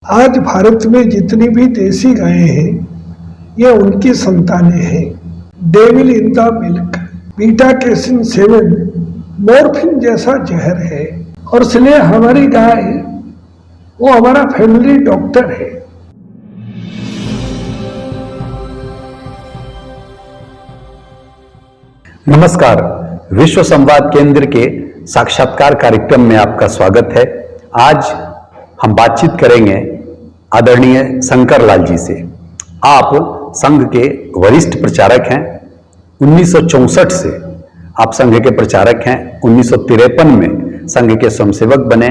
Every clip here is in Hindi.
आज भारत में जितनी भी देसी गायें हैं, ये उनकी संतानें हैं। Devil in the milk, beta casein 7 morphine जैसा जहर है, और इसलिए हमारी गाय वो हमारा फैमिली डॉक्टर है। नमस्कार, विश्व संवाद केंद्र के साक्षात्कार कार्यक्रम में आपका स्वागत है। आज हम बातचीत करेंगे आदरणीय शंकर लाल जी से। आप संघ के वरिष्ठ प्रचारक हैं। 1964 से आप संघ के प्रचारक हैं। 1953 में संघ के स्वयंसेवक बने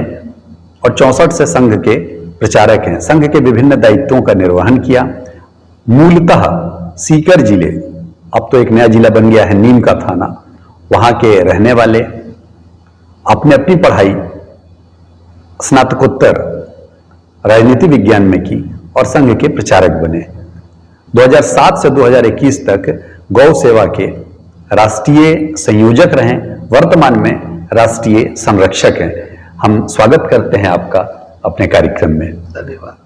और 64 से संघ के प्रचारक हैं। संघ के विभिन्न दायित्वों का निर्वहन किया। मूलतः सीकर जिले, अब तो एक नया जिला बन गया है नीम का थाना, वहां के रहने वाले, अपने अपनी पढ़ाई स्नातकोत्तर राजनीति विज्ञान में की और संघ के प्रचारक बने। 2007 से 2021 तक गौ सेवा के राष्ट्रीय संयोजक रहे। वर्तमान में राष्ट्रीय संरक्षक हैं। हम स्वागत करते हैं आपका अपने कार्यक्रम में। धन्यवाद।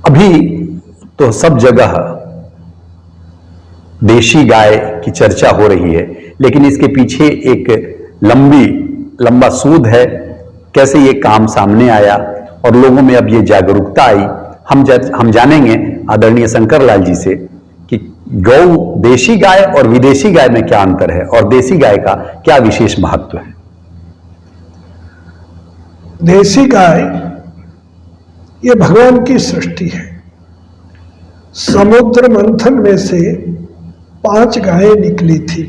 अभी तो सब जगह देशी गाय की चर्चा हो रही है, लेकिन इसके पीछे एक लंबा सूद है। कैसे ये काम सामने आया और लोगों में अब ये जागरूकता आई, हम जानेंगे आदरणीय शंकर लाल जी से कि गौ, देशी गाय और विदेशी गाय में क्या अंतर है और देशी गाय का क्या विशेष महत्व है। देसी गाय ये भगवान की सृष्टि है। समुद्र मंथन में से 5 गायें निकली थी।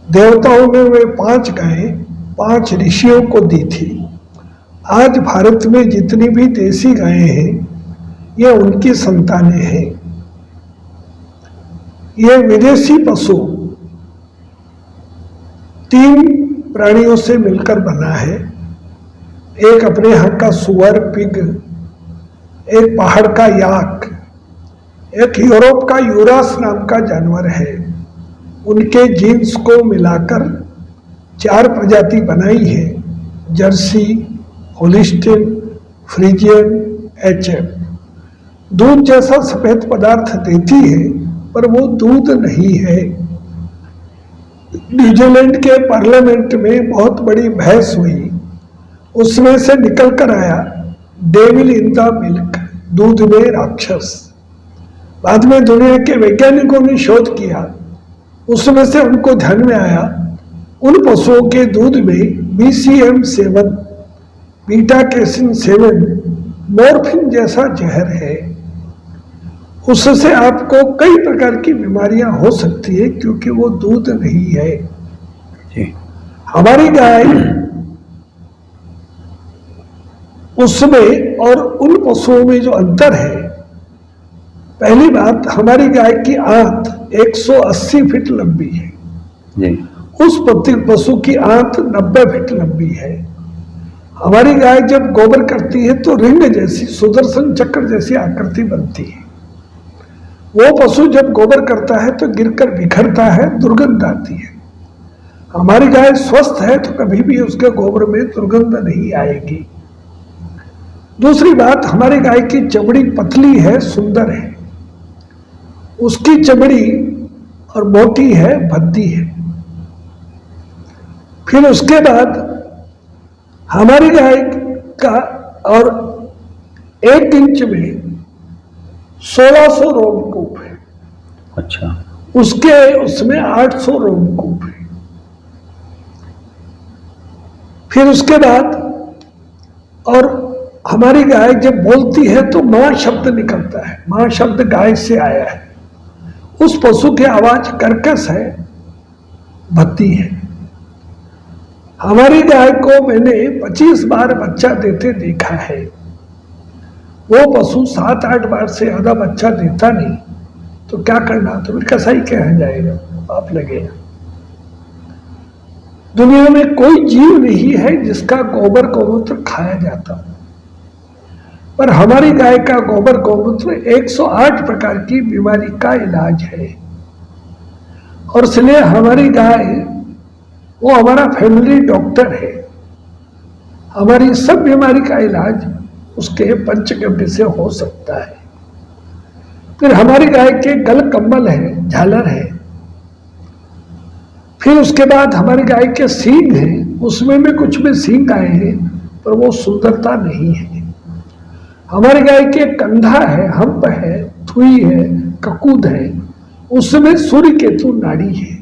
देवताओं ने वे 5 गायें 5 ऋषियों को दी थी। आज भारत में जितनी भी देसी गायें हैं, ये उनकी संतानें हैं। ये विदेशी पशु 3 प्राणियों से मिलकर बना है। एक अपने यहाँ का सुअर, पिग, एक पहाड़ का याक, एक यूरोप का यूरास नाम का जानवर है। उनके जीन्स को मिलाकर 4 प्रजाति बनाई है: जर्सी, होलिस्टीन, फ्रीजियन, एचएफ। दूध जैसा सफेद पदार्थ देती है, पर वो दूध नहीं है। न्यूजीलैंड के पार्लियामेंट में बहुत बड़ी बहस हुई। उसमें से निकल कर आया डेविल इन द मिल्क, दूध में राक्षस। बाद में दुनिया के वैज्ञानिकों ने शोध किया। उसमें से उनको ध्यान में आया उन पशुओं के दूध में BCM7, बीटा कैसिन 7 मॉर्फिन जैसा जहर है। उससे आपको कई प्रकार की बीमारियां हो सकती है, क्योंकि वो दूध नहीं है। हमारी गाय उसमें और उन पशुओं में जो अंतर है, पहली बात, हमारी गाय की आंत 180 फीट लंबी है जी। उस पशु की आंत 90 फीट लंबी है। हमारी गाय जब गोबर करती है तो रिंग जैसी, सुदर्शन चक्र जैसी आकृति बनती है। वो पशु जब गोबर करता है तो गिरकर बिखरता है, दुर्गंध आती है। हमारी गाय स्वस्थ है तो कभी भी उसके गोबर में दुर्गंध नहीं आएगी। दूसरी बात, हमारी गाय की चमड़ी पतली है, सुंदर है। उसकी चमड़ी और मोटी है, भद्दी है। फिर उसके बाद हमारी गाय का और 1 इंच में 1600 रोमकूप है। अच्छा। उसमें 800 रोमकूप है। फिर उसके बाद और हमारी गाय जब बोलती है तो मां शब्द निकलता है। मां शब्द गाय से आया है। उस पशु की आवाज कर्कश है, भद्दी है। हमारी गाय को मैंने 25 बार बच्चा देते देखा है। वो पशु 7-8 बार से ज्यादा बच्चा देता नहीं, तो क्या करना, तो फिर कसाई के यहाँ जाएगा, पाप लगेगा। दुनिया में कोई जीव नहीं है जिसका गोबर गौमूत्र खाया जाता हो, पर हमारी गाय का गोबर गौमूत्र 108 प्रकार की बीमारी का इलाज है। और इसलिए हमारी गाय वो हमारा फैमिली डॉक्टर है। हमारी सब बीमारी का इलाज उसके पंचगव्य से हो सकता है। फिर हमारी गाय के गल कम्बल है, झालर है। फिर उसके बाद हमारी गाय के सींग है, उसमें भी कुछ में सींग आए हैं पर वो सुंदरता नहीं है। हमारी गाय के कंधा है, हंप है, थुई है, ककूद है, उसमें सूर्य केतु नाड़ी है।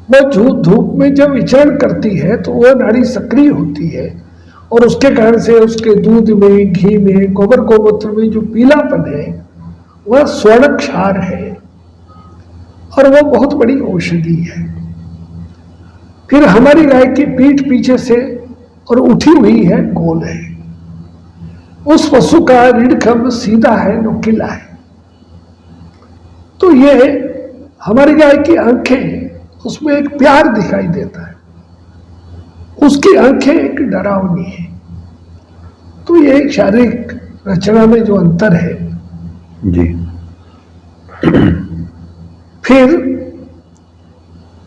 वह धूप में जब विचरण करती है तो वह नाड़ी सक्रिय होती है और उसके कारण से उसके दूध में, घी में, गोबर गोमूत्र में जो पीलापन है वह स्वर्ण क्षार है और वह बहुत बड़ी औषधि है। फिर हमारी गाय की पीठ पीछे से और उठी हुई है, गोल है। उस पशु का रीढ़खंभ सीधा है, नुकीला है। तो ये हमारी गाय की आंखें, उसमें एक प्यार दिखाई देता है, उसकी आंखें एक डरावनी है। तो ये एक शारीरिक रचना में जो अंतर है जी। फिर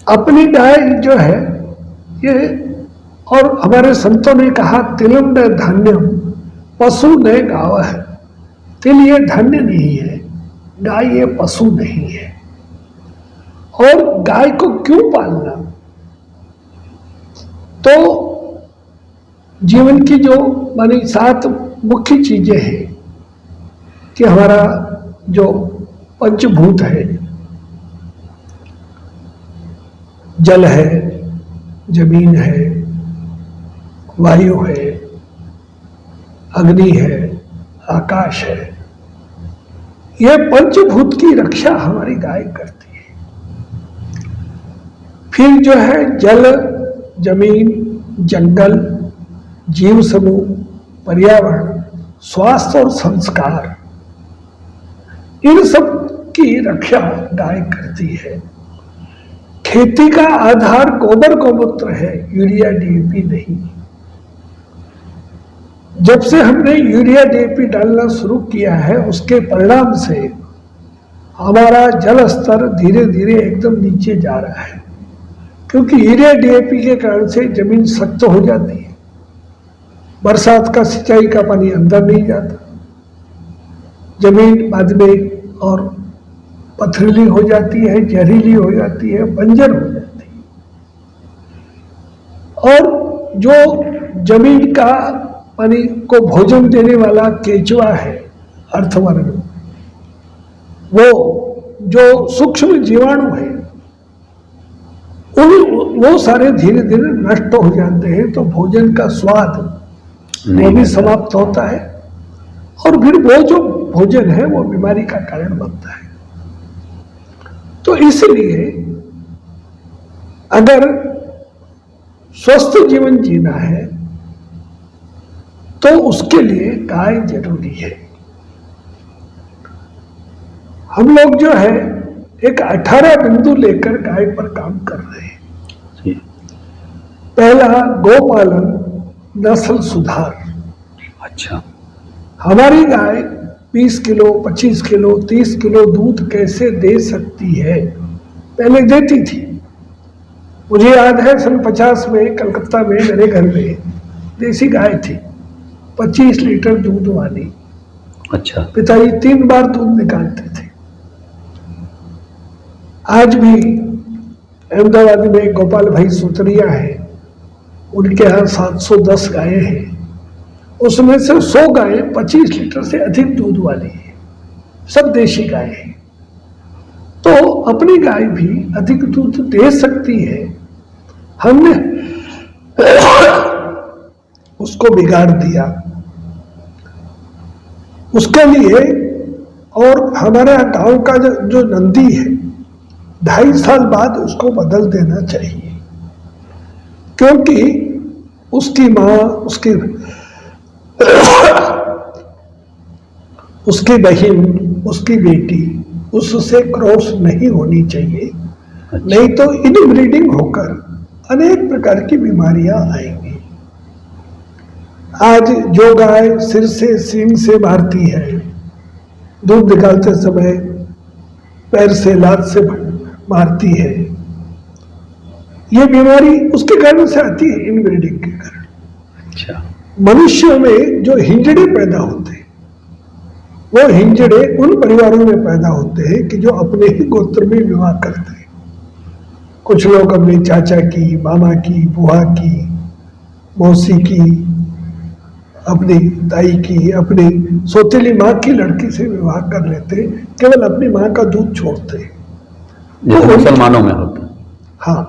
अपनी गाय जो है ये, और हमारे संतों ने कहा तिलम न धान्यम पशु न गाव है। तिल ये धान्य नहीं है, गाय ये पशु नहीं है। और गाय को क्यों पालना? तो जीवन की जो मानी 7 मुख्य चीजें हैं कि हमारा जो पंचभूत है, जल है, जमीन है, वायु है, अग्नि है, आकाश है, यह पंचभूत की रक्षा हमारी गाय करती है। फिर जो है जल, जमीन, जंगल, जीव समूह, पर्यावरण, स्वास्थ्य और संस्कार, इन सब की रक्षा गाय करती है। खेती का आधार गोबर गोमूत्र है, यूरिया डीएपी नहीं। जब से हमने यूरिया डीएपी डालना शुरू किया है उसके परिणाम से हमारा जल स्तर धीरे धीरे एकदम नीचे जा रहा है, क्योंकि यूरिया डीएपी के कारण से जमीन सख्त हो जाती है, बरसात का सिंचाई का पानी अंदर नहीं जाता, जमीन बाद में और पथरीली हो जाती है, जहरीली हो जाती है, बंजर हो जाती है। और जो जमीन का पानी को भोजन देने वाला केचुआ है, अर्थवर्ग, वो जो सूक्ष्म जीवाणु है वो सारे धीरे धीरे नष्ट हो जाते हैं, तो भोजन का स्वाद वो भी समाप्त होता है और फिर वो जो भोजन है वो बीमारी का कारण बनता है। तो इसलिए अगर स्वस्थ जीवन जीना है तो उसके लिए गाय जरूरी है। हम लोग जो है एक 18 बिंदु लेकर गाय पर काम कर रहे हैं। पहला, गोपालन, नस्ल सुधार। अच्छा। हमारी गाय 20 किलो, 25 किलो, 30 किलो दूध कैसे दे सकती है? पहले देती थी। मुझे याद है सन 50 में कलकत्ता में मेरे घर में देसी गाय थी, 25 लीटर दूध वाली। अच्छा। पिताजी 3 बार दूध निकालते थे। आज भी अहमदाबाद में गोपाल भाई सुतरिया है, उनके यहाँ 710 गायें हैं, उसमें से 100 गायें 25 लीटर से अधिक दूध वाली है, सब देशी गायें हैं। तो अपनी गाय भी अधिक दूध दे सकती है। हमने उसको बिगाड़ दिया उसके लिए। और हमारे गांव का जो नंदी है, 2.5 साल बाद उसको बदल देना चाहिए, क्योंकि उसकी माँ, उसकी बहन, उसकी बेटी उससे क्रॉस नहीं होनी चाहिए। अच्छा। नहीं तो इनब्रीडिंग होकर अनेक प्रकार की बीमारियां आएंगी। आज जो गाय सिर से, सींग से मारती है, दूध निकालते समय पैर से, लात से मारती है, ये बीमारी उसके कारण से आती है, इनब्रीडिंग के कारण। अच्छा। मनुष्यों में जो हिंजड़े पैदा होते हैं, वो हिंजड़े उन परिवारों में पैदा होते हैं कि जो अपने ही गोत्र में विवाह करते हैं। कुछ लोग अपने चाचा की, मामा की, बुआ की, मौसी की, अपनी ताई की, अपनी सौतेली माँ की लड़की से विवाह कर लेते हैं, केवल अपनी माँ का दूध छोड़ते हैं। जैसे मुसलमानों में होता है। हाँ,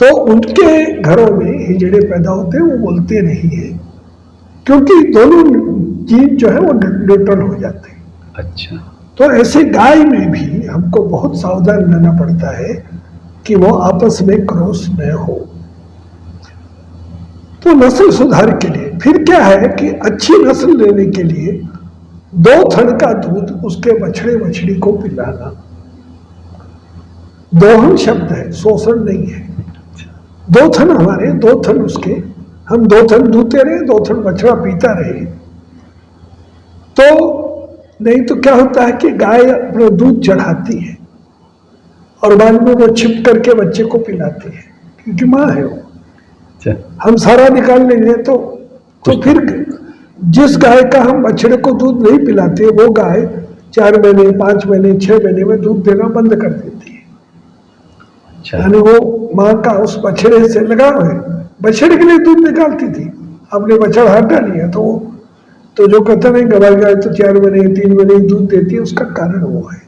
तो उनके घरों में हिजड़े पैदा होते हैं, वो बोलते नहीं है, क्योंकि दोनों जीन जो है वो न्यूट्रल हो जाते हैं। अच्छा, तो ऐसे गाय में भी हमको बहुत सावधान रहना पड़ता है कि वो आपस में क्रॉस न हो। तो नस्ल सुधार के लिए फिर क्या है कि अच्छी नस्ल लेने के लिए 2 थन का दूध उसके बछड़े बछड़ी को पिलाना। दोहन शब्द है, शोषण नहीं है। 2 थन हमारे, 2 थन उसके, हम 2 थन दूते रहे, 2 थन बछड़ा पीता रहे। तो नहीं तो क्या होता है कि गाय अपना दूध चढ़ाती है और बाद में वो छिप करके बच्चे को पिलाती है, क्योंकि माँ है वो। हम सारा निकाल लेंगे तो फिर जिस गाय का हम बछड़े को दूध नहीं पिलाते, वो गाय 4 महीने, 5 महीने, 6 महीने में दूध देना बंद कर देती है। यानी वो माँ का उस बछड़े से लगाव है, बछड़े के लिए दूध निकालती थी, आपने बछड़ा हटा लिया तो जो कहते नहीं गवार गाय तो 4 महीने 3 महीने दूध देती है, उसका कारण वो है।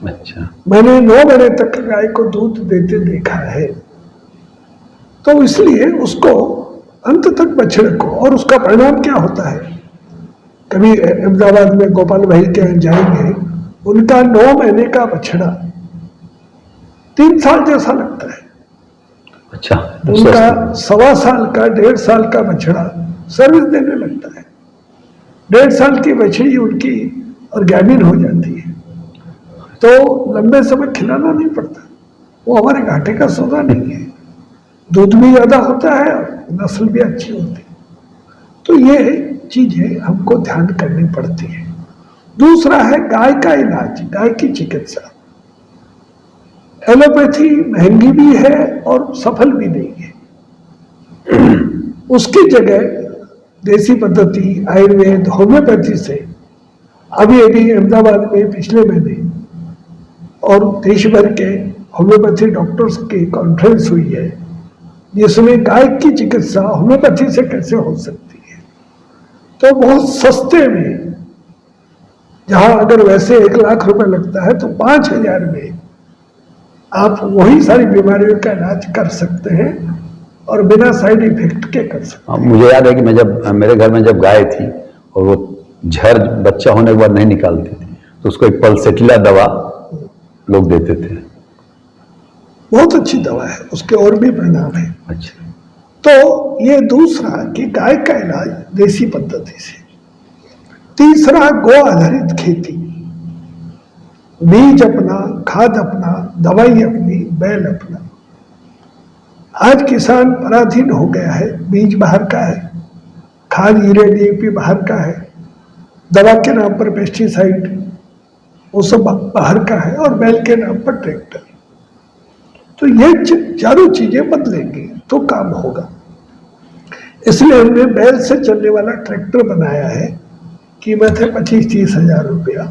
अच्छा, मैंने 9 महीने तक गाय को दूध देते देखा है। तो इसलिए उसको अंत तक बछड़े को, और उसका परिणाम क्या होता है, कभी अहमदाबाद में गोपाल भाई के यहाँ जाएंगे, उनका 9 महीने का बछड़ा 3 साल जैसा लगता है। अच्छा, उनका 1.25 साल का, 1.5 साल का बछड़ा सर्विस देने लगता है। 1.5 साल की बछड़ी उनकी ऑर्गेनिक हो जाती है, तो लंबे समय खिलाना नहीं पड़ता। वो हमारे घाटे का सौदा नहीं है, दूध भी ज्यादा होता है और नस्ल भी अच्छी होती है। तो ये चीजें हमको ध्यान करनी पड़ती है। दूसरा है गाय का इलाज, गाय की चिकित्सा। एलोपैथी महंगी भी है और सफल भी नहीं है। उसकी जगह देसी पद्धति, आयुर्वेद, होम्योपैथी से अभी अहमदाबाद में पिछले महीने और देश भर के होम्योपैथी डॉक्टर्स की कॉन्फ्रेंस हुई है, जिसमें गाय की चिकित्सा होम्योपैथी से कैसे हो सकती है। तो बहुत सस्ते में, जहां अगर वैसे 1 लाख रुपए लगता है, तो 5,000 में आप वही सारी बीमारियों का इलाज कर सकते हैं और बिना साइड इफेक्ट के कर सकते हैं। मुझे याद है कि मेरे घर में जब गाय थी और वो झर बच्चा होने के बाद नहीं निकालती थी, तो उसको एक पल्सेटिला दवा लोग देते थे। बहुत अच्छी दवा है, उसके और भी परिणाम है। अच्छा, तो ये दूसरा कि गाय का इलाज देसी पद्धति से। तीसरा गो आधारित खेती, बीज अपना, खाद अपना, दवाई अपनी, बैल अपना। आज किसान पराधीन हो गया है, बीज बाहर का है, खाद यूरिया डीएपी बाहर का है, दवा के नाम पर पेस्टिसाइड वो सब बाहर का है, और बैल के नाम पर ट्रैक्टर। तो ये चारों चीजें बदलेंगी तो काम होगा। इसलिए हमने बैल से चलने वाला ट्रैक्टर बनाया है, कीमत है 25-30 हजार रुपया।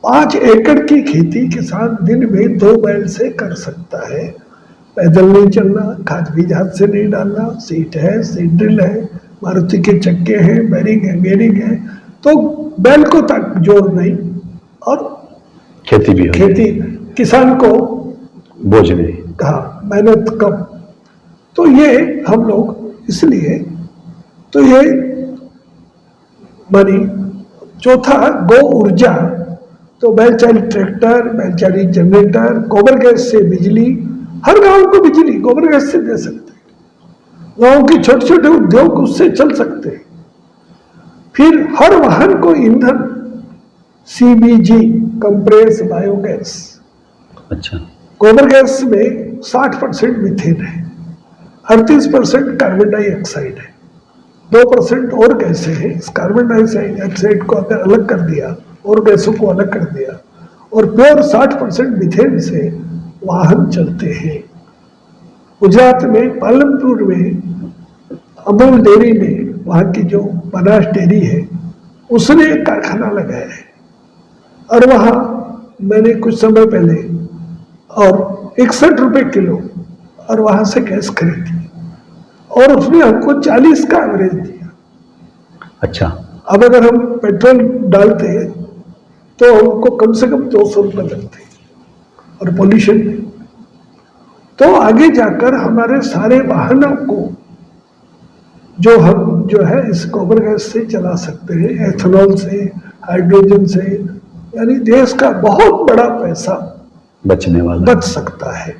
5 एकड़ की खेती किसान दिन में 2 बैल से कर सकता है। पैदल नहीं चलना, खाद बीज हाथ से नहीं डालना, सीट है, सीट ड्रिल है, मारुति के चक्के हैं, बैरिंग है, गेयरिंग है, तो बैल को तक जोर नहीं, और खेती भी खेती किसान को बोझ नहीं, कहा मेहनत कम। तो ये हम लोग इसलिए, तो ये मानी। चौथा गो ऊर्जा, तो बैलचाली ट्रैक्टर, बैलचाली जनरेटर, गोबर गैस से बिजली, हर गांव को बिजली गोबर गैस से दे सकते हैं। गांव के छोटे छोटे उद्योग उससे चल सकते हैं। फिर हर वाहन को ईंधन सीबीजी, कंप्रेस बायोगैस। अच्छा, गोबर गैस में 60% मीथेन है, 38% कार्बन डाइऑक्साइड है, 2% और गैसें हैं। इस कार्बन डाइऑक्साइड को अगर अलग कर दिया और गैसों को अलग कर दिया, और प्योर 60% मीथेन से वाहन चलते हैं। गुजरात में पालनपुर में अमूल डेयरी ने वहाँ की जो बनास डेयरी है उसने एक कारखाना लगाया है, और वहाँ मैंने कुछ समय पहले और 61 रुपये किलो और वहाँ से गैस खरीदी, और उसने हमको 40 का एवरेज दिया। अच्छा। अब अगर हम पेट्रोल डालते तो हमको कम से कम 200 रुपये लगते, और पोल्यूशन में तो आगे जाकर हमारे सारे वाहनों को जो हम जो है इस गोबर गैस से चला सकते हैं, एथेनॉल से, हाइड्रोजन से, यानी देश का बहुत बड़ा पैसा बचने वाला बच सकता है।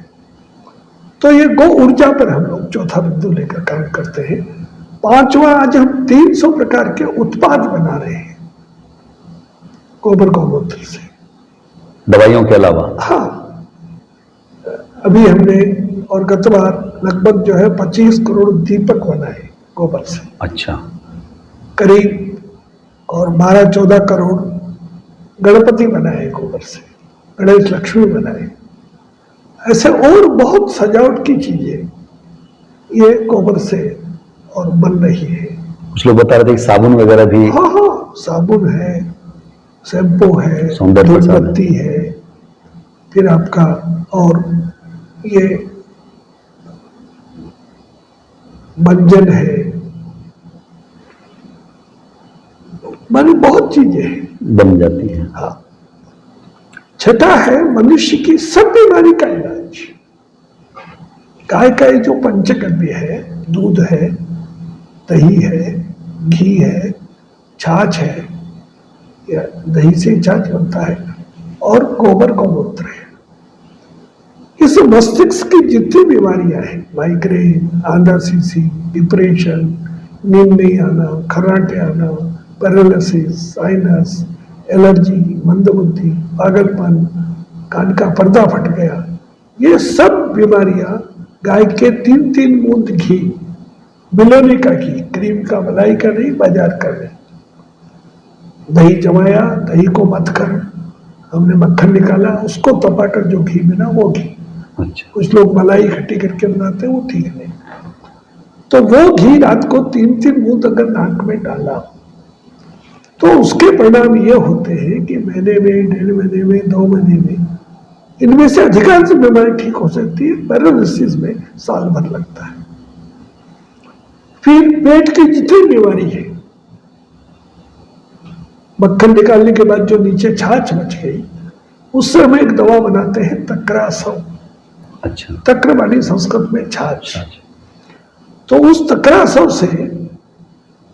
तो ये गो ऊर्जा पर हम लोग चौथा बिंदु लेकर काम करते हैं। पांचवा, आज हम 300 प्रकार के उत्पाद बना रहे हैं गोबर गौमूत्र से, दवाइयों के अलावा। हाँ, अभी हमने और गत बार लगभग जो है 25 करोड़ दीपक बनाए गोबर से। अच्छा। करीब और 12-14 करोड़ गणपति बनाए गोबर से, गणेश लक्ष्मी बनाए, ऐसे और बहुत सजावट की चीजें ये गोबर से और बन रही है। कुछ लोग बता रहे थे कि साबुन वगैरह भी। हाँ हाँ, साबुन है, शैम्पू है, सौंदर्य धूपबत्ती है, फिर आपका और ये मंजन है, मानी बहुत चीजें हैं बन जाती है। हाँ। छठा है मनुष्य की सब बीमारी का इलाज। गाय का ये जो पंचगव्य है, दूध है, दही है, घी है, छाछ है, या दही से छाछ बनता है, और गोबर गौमूत्र है। इस मस्तिष्क की जितनी बीमारियां हैं, माइग्रेन, आंधासीसी, डिप्रेशन, नींद नहीं आना, खर्राटे आना, पैरालिसिस, साइनस, एलर्जी, मंदबुद्धि, पागलपन, कान का पर्दा फट गया, ये सब बीमारियां गाय के 3-3 बूंद घी, बिलोने का घी, क्रीम का, मलाई का नहीं, बाजार का नहीं, दही जमाया, दही को मथ कर हमने मक्खन निकाला, उसको तपाकर जो घी बना वो घी। अच्छा। कुछ लोग मलाई इकट्ठी करके बनाते हैं, वो ठीक नहीं। तो वो घी रात को 3-3 बूंद अगर नाक में डाला तो उसके परिणाम ये होते हैं कि महीने में, 1.5 महीने में, 2 महीने में इनमें से अधिकांश बीमारी ठीक हो सकती है। पैरालिसिस में साल भर लगता है। फिर पेट की जितनी बीमारी है, मक्खन निकालने के बाद जो नीचे छाछ बच गई, उससे हम एक दवा बनाते हैं तक्रासव। अच्छा। तक्र वाली संस्कृत में छाछ। तो उस तक्रासव से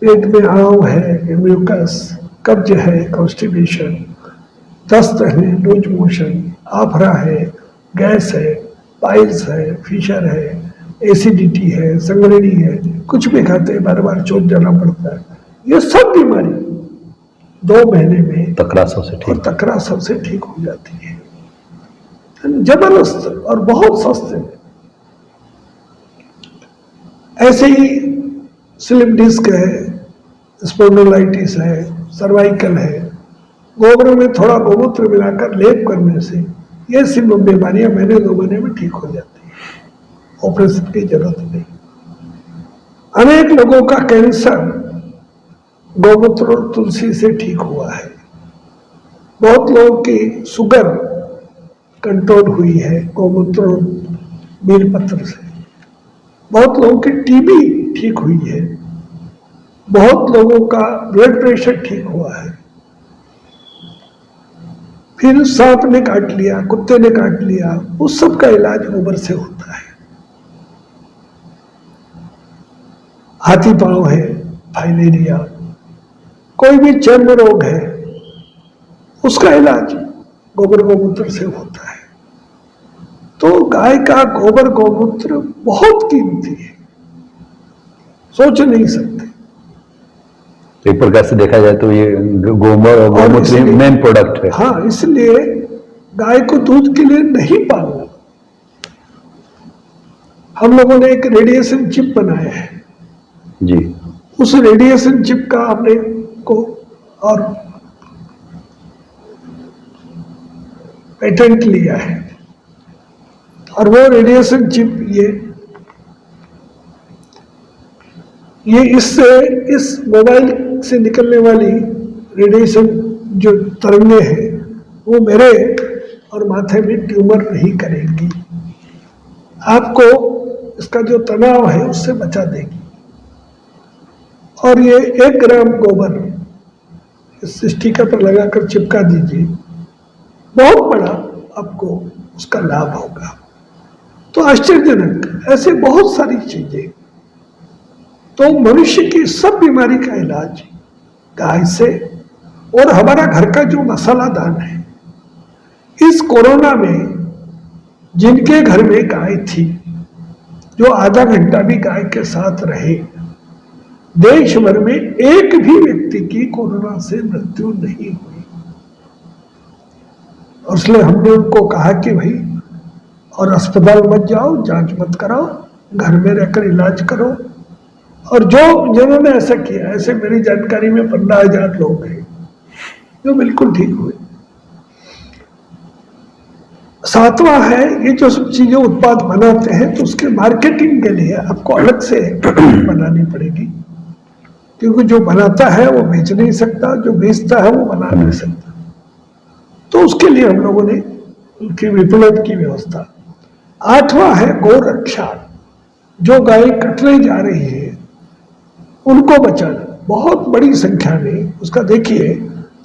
पेट में आव है, म्यूकस, कब्ज है, कॉन्स्टिपेशन, दस्त है, लूज मोशन, आफरा है, गैस है, पाइल्स है, फिशर है, एसिडिटी है, संगरेनी है, कुछ भी खाते हैं बार बार चोट जाना पड़ता है, ये सब बीमारी 2 महीने में तक्रासव से ठीक, और तक्रासव से ठीक हो जाती है। जबरदस्त और बहुत सस्ते में। ऐसे ही स्लिप डिस्क है, स्पोंडिलाइटिस है, सर्वाइकल है, गोबर में थोड़ा गोमूत्र मिलाकर लेप करने से ये सिर्फ बीमारियां महीने 2 महीने में ठीक हो जाती है, ऑपरेशन की जरूरत नहीं। अनेक लोगों का कैंसर गोमूत्र और तुलसी से ठीक हुआ है। बहुत लोगों की शुगर कंट्रोल हुई है गोमूत्र और बेलपत्र से। बहुत लोगों की टीबी ठीक हुई है। बहुत लोगों का ब्लड प्रेशर ठीक हुआ है। फिर सांप ने काट लिया, कुत्ते ने काट लिया, उस सब का इलाज गोबर से होता है। हाथी पांव है, फाइलेरिया, कोई भी चर्म रोग है, उसका इलाज गोबर गौमूत्र से होता है। तो गाय का गोबर गौमूत्र बहुत कीमती है, सोच नहीं सकते। एक प्रकार से देखा जाए तो ये गोबर और गौमूत्र मेन प्रोडक्ट है। हाँ, इसलिए गाय को दूध के लिए नहीं पालना। हम लोगों ने एक रेडिएशन चिप बनाया है जी। उस रेडिएशन चिप का हमने को और पेटेंट लिया है, और वो रेडिएशन चिप ये इससे इस मोबाइल से निकलने वाली रेडिएशन जो तरंगे हैं वो मेरे और माथे में ट्यूमर नहीं करेंगी, आपको इसका जो तनाव है उससे बचा देगी। और ये 1 ग्राम गोबर इस स्टिकर पर लगाकर चिपका दीजिए, बहुत बड़ा आपको उसका लाभ होगा। तो आश्चर्यजनक ऐसे बहुत सारी चीजें। तो मनुष्य की सब बीमारी का इलाज गाय से, और हमारा घर का जो मसाला दान है, इस कोरोना में जिनके घर में गाय थी, जो आधा घंटा भी गाय के साथ रहे, देश भर में एक भी व्यक्ति की कोरोना से मृत्यु नहीं हुई। और इसलिए हमने उनको कहा कि भाई और अस्पताल मत जाओ, जांच मत कराओ, घर में रहकर इलाज करो। और जो जिन्होंने ऐसा किया, ऐसे मेरी जानकारी में 15,000 लोग हैं जो बिल्कुल ठीक हुए। 7वां है, ये जो सब चीजें उत्पाद बनाते हैं तो उसके मार्केटिंग के लिए आपको अलग से बनानी पड़ेगी, क्योंकि जो बनाता है वो बेच नहीं सकता, जो बेचता है वो बना नहीं सकता। तो उसके लिए हम लोगों ने उनकी विपणन की व्यवस्था। 8वां है गौ रक्षा, जो गाय कटने जा रही है उनको बचाना, बहुत बड़ी संख्या में। उसका देखिए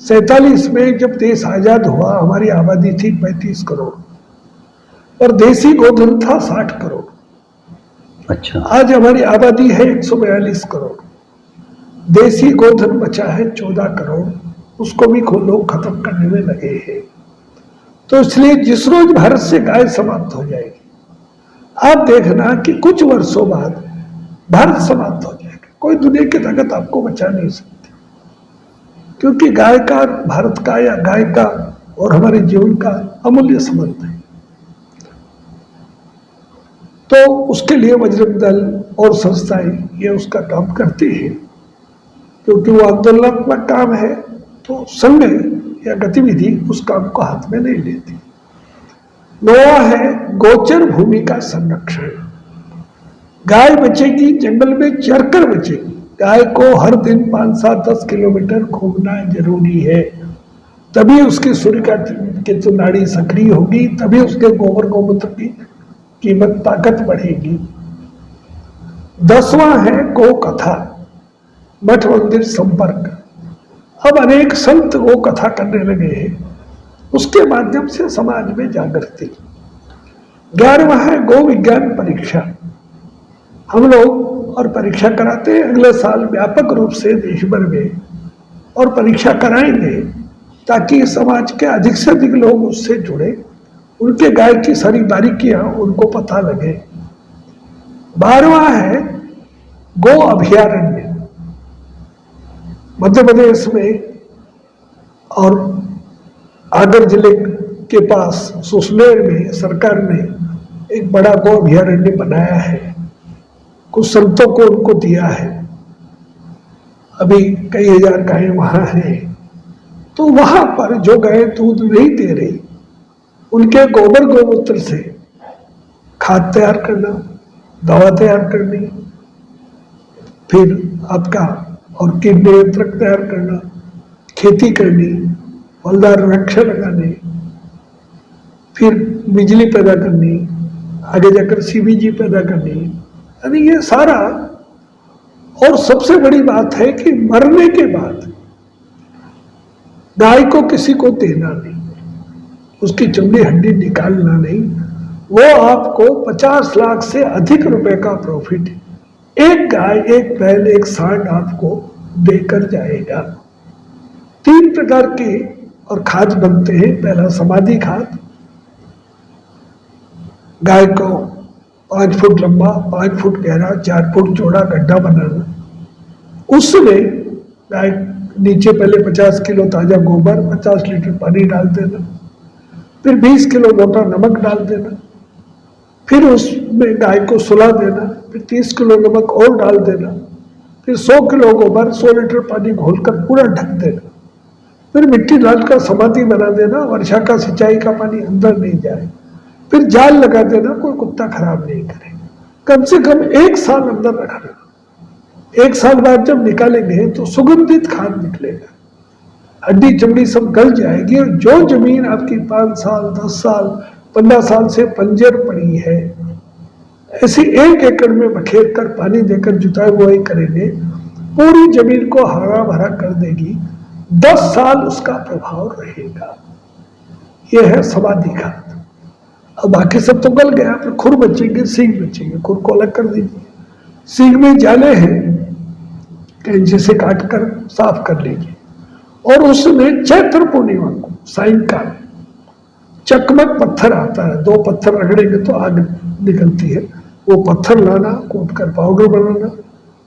47 में जब देश आजाद हुआ, हमारी आबादी थी 35 करोड़ और देसी गोधन था 60 करोड़। अच्छा, आज हमारी आबादी है 142 करोड़, देसी गोधन बचा है 14 करोड़, उसको भी लोग खत्म करने में लगे हैं। तो इसलिए जिस रोज भारत से गाय समाप्त हो जाएगी, आप देखना कि कुछ वर्षों बाद भारत समाप्त हो जाएगा। कोई दुनिया की ताकत आपको बचा नहीं सकती, क्योंकि गाय का, भारत का या गाय का और हमारे जीवन का अमूल्य संबंध है। तो उसके लिए बजरंग दल और संस्थाएं ये उसका काम करती है, क्योंकि वो आंदोलनात्मक काम है, तो संघ या गतिविधि उस काम को हाथ में नहीं लेती। 9वां है गोचर भूमि का संरक्षण। गाय बचेगी, जंगल में चरकर बचेगी। गाय को हर दिन 5, 7, 10 किलोमीटर घूमना जरूरी है, तभी उसकी सूर्य की जो नाड़ी सक्रिय होगी, तभी उसके गोबर गोमूत्र की कीमत, ताकत बढ़ेगी। 10वां है गौ कथा, मठ मंदिर संपर्क। अब अनेक संत गौ कथा करने लगे हैं, उसके माध्यम से समाज में जागृति। 11वां है गौ विज्ञान परीक्षा। हम लोग और परीक्षा कराते हैं, अगले साल व्यापक रूप से देश भर में और परीक्षा कराएंगे, ताकि समाज के अधिक से अधिक लोग उससे जुड़े, उनके गाय की सारी बारीकियां उनको पता लगे। 12वां है गो अभयारण्य। मध्य प्रदेश में और आगर जिले के पास सुसनेर में सरकार ने एक बड़ा गौ अभयारण्य बनाया है, कुछ संतों को उनको दिया है। अभी कई हजार गायें वहां हैं। तो वहां पर जो गायें दूध नहीं दे रही, उनके गोबर गोमूत्र से खाद तैयार करना, दवा तैयार करनी, फिर आपका और कीट नियंत्रक तैयार करना, खेती करनी, फलदार वृक्ष लगाने, फिर बिजली पैदा करनी, आगे जाकर सीबीजी पैदा करनी, यानी ये सारा। और सबसे बड़ी बात है कि मरने के बाद गाय को किसी को देना नहीं, उसकी चमड़ी हड्डी निकालना नहीं, वो आपको 50 लाख से अधिक रुपए का प्रॉफिट एक गाय, एक बैल, एक सांड आपको देकर जाएगा। 3 प्रकार के और खाद बनते हैं। पहला समाधि खाद, गाय को 5 फुट लंबा, 5 फुट गहरा, 4 फुट चौड़ा गड्ढा बनाना, उसमें गाय नीचे पहले 50 किलो ताजा गोबर, 50 लीटर पानी डाल देना, फिर 20 किलो मोटा नमक डाल देना, फिर उसमें गाय को सुला देना, फिर 30 किलो नमक और डाल देना, फिर 100 किलो गोबर, 100 लीटर पानी घोलकर पूरा ढक देना, फिर मिट्टी डालकर समाधि बना देना, वर्षा का सिंचाई का पानी अंदर नहीं जाए, फिर जाल लगा देना, कोई कुत्ता खराब नहीं करे। कम से कम 1 साल अंदर रखना, 1 साल बाद जब निकालेंगे तो सुगंधित खाद निकलेगा, हड्डी चमड़ी सब गल जाएगी, और जो जमीन आपकी 5 साल 10 साल 15 साल से बंजर पड़ी है, ऐसी 1 एकड़ में बखेर कर पानी देकर जुताई बुआई करेंगे, पूरी जमीन को हरा भरा कर देगी, 10 साल उसका प्रभाव रहेगा। यह है समाधि खाद। अब बाकी सब तो गल गया, फिर खुर बचेंगे, सींग बचेंगे। खुर को अलग कर दीजिए, सींग में जाले हैं, कैंची से काट कर साफ कर लीजिए, और उसमें चैत्र पूर्णिमा को सायंकाल चकमक पत्थर आता है, 2 पत्थर रगड़ेंगे तो आग निकलती है, वो पत्थर लाना, कूट कर पाउडर बनाना,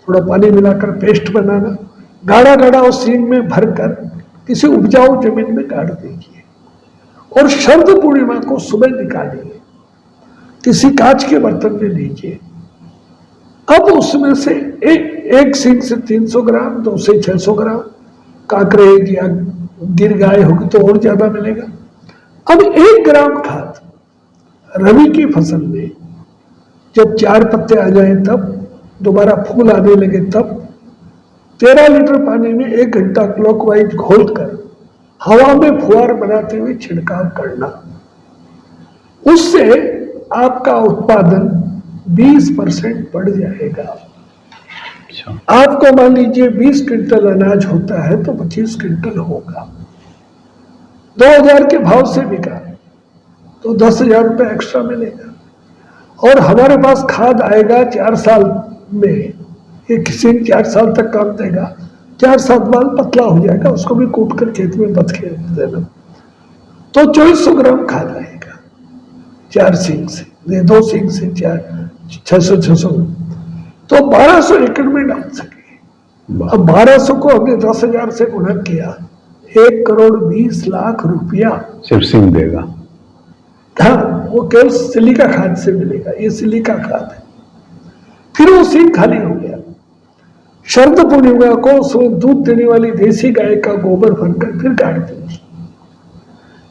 थोड़ा पानी मिलाकर पेस्ट बनाना, गाढ़ा गाढ़ा उस सींग में भरकर किसी उपजाऊ जमीन में गाड़ दीजिए, और शरद पूर्णिमा को सुबह निकालिए, किसी कांच के बर्तन में लीजिए। अब उसमें से एक सींग से 300 ग्राम, 2 से 600 ग्राम, काकरे या गिर गाय होगी तो और ज्यादा मिलेगा। अब 1 ग्राम खाद रबी की फसल में जब 4 पत्ते आ जाए, तब दोबारा फूल आने लगे, तब 13 लीटर पानी में 1 घंटा क्लॉकवाइज घोलकर हवा में फुहार बनाते हुए छिड़काव करना। उससे आपका उत्पादन 20% बढ़ जाएगा। आपको मान लीजिए 20 क्विंटल अनाज होता है तो 25 क्विंटल होगा। 2000 के भाव से बिका तो 10,000 रुपये एक्स्ट्रा मिलेगा, और हमारे पास खाद आएगा 4 साल में, ये किसी 4 साल तक काम देगा, 4 साल बाद पतला हो जाएगा, उसको भी कूट कर खेत में बत के देना, तो 2400 ग्राम खाद आएगा 4 सींग से, 2 सींग से 4, 600 तो 1200 एकड़ में डाल सके। अब 1200 को हमने 10,000 से गुणा किया, 1,20,00,000 रुपया सिर्फ सींग देगा। हाँ, वो केवल सिलिका खाद से मिलेगा, ये सिलिका खाद है। फिर वो सींग खाली हो गया। शरद पूर्णिमा को उसमें दूध देने वाली देसी गाय का गोबर भरकर फिर गाड़ दीजिए।